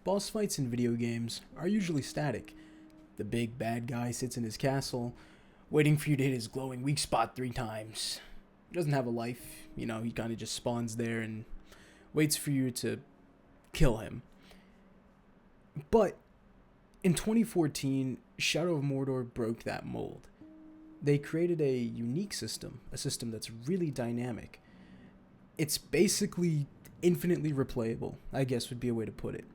Boss fights in video games are usually static. The big bad guy sits in his castle, waiting for you to hit his glowing weak spot 3 times. He doesn't have a life, he kind of just spawns there and waits for you to kill him. But in 2014, Shadow of Mordor broke that mold. They created a unique system, a system that's really dynamic. It's basically infinitely replayable, I guess would be a way to put it.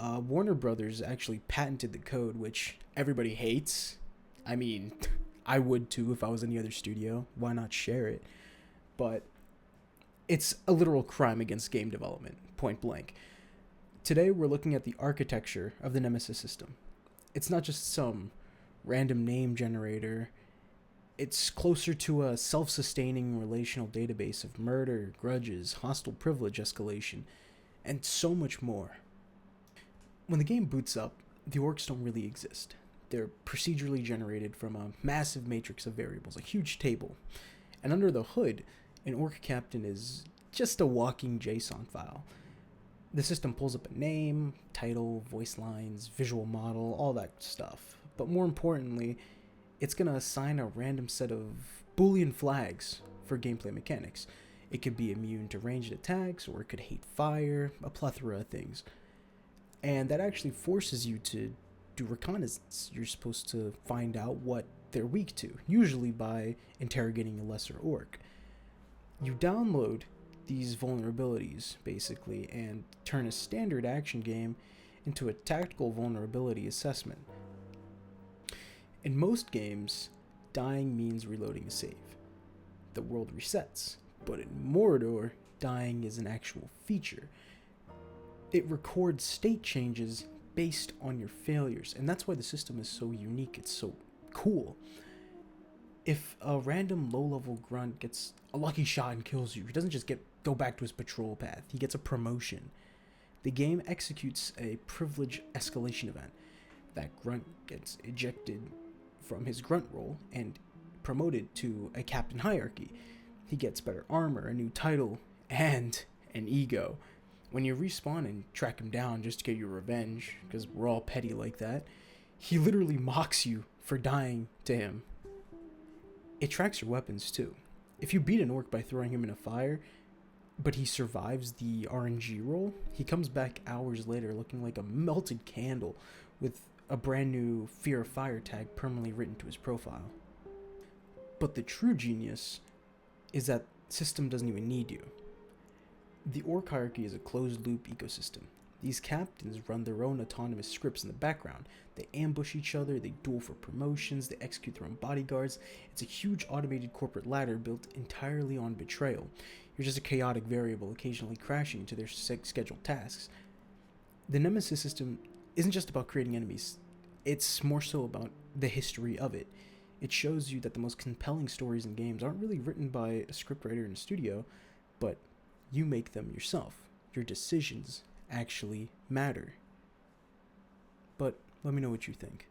Warner Brothers actually patented the code, which everybody hates. I mean, I would too if I was any other studio. Why not share it? But it's a literal crime against game development, point blank. Today we're looking at the architecture of the Nemesis system. It's not just some random name generator. It's closer to a self-sustaining relational database of murder, grudges, hostile privilege escalation, and so much more. When the game boots up, the orcs don't really exist. They're procedurally generated from a massive matrix of variables, a huge table. And under the hood, an orc captain is just a walking JSON file. The system pulls up a name, title, voice lines, visual model, all that stuff. But more importantly, it's going to assign a random set of Boolean flags for gameplay mechanics. It could be immune to ranged attacks, or it could hate fire, a plethora of things. And that actually forces you to do reconnaissance. You're supposed to find out what they're weak to, usually by interrogating a lesser orc. You download these vulnerabilities, basically, and turn a standard action game into a tactical vulnerability assessment. In most games, dying means reloading a save. The world resets, but in Mordor, dying is an actual feature. It records state changes based on your failures, and that's why the system is so unique, it's so cool. If a random low-level grunt gets a lucky shot and kills you, he doesn't just go back to his patrol path, he gets a promotion. The game executes a privilege escalation event. That grunt gets ejected from his grunt role and promoted to a captain hierarchy. He gets better armor, a new title, and an ego. When you respawn and track him down just to get your revenge, because we're all petty like that, he literally mocks you for dying to him. It tracks your weapons too. If you beat an orc by throwing him in a fire, but he survives the RNG roll, he comes back hours later looking like a melted candle with a brand new Fear of Fire tag permanently written to his profile. But the true genius is that system doesn't even need you. The orc hierarchy is a closed-loop ecosystem. These captains run their own autonomous scripts in the background. They ambush each other, they duel for promotions, they execute their own bodyguards. It's a huge automated corporate ladder built entirely on betrayal. You're just a chaotic variable occasionally crashing into their scheduled tasks. The Nemesis system isn't just about creating enemies. It's more so about the history of it. It shows you that the most compelling stories in games aren't really written by a scriptwriter in a studio, but you make them yourself. Your decisions actually matter. But let me know what you think.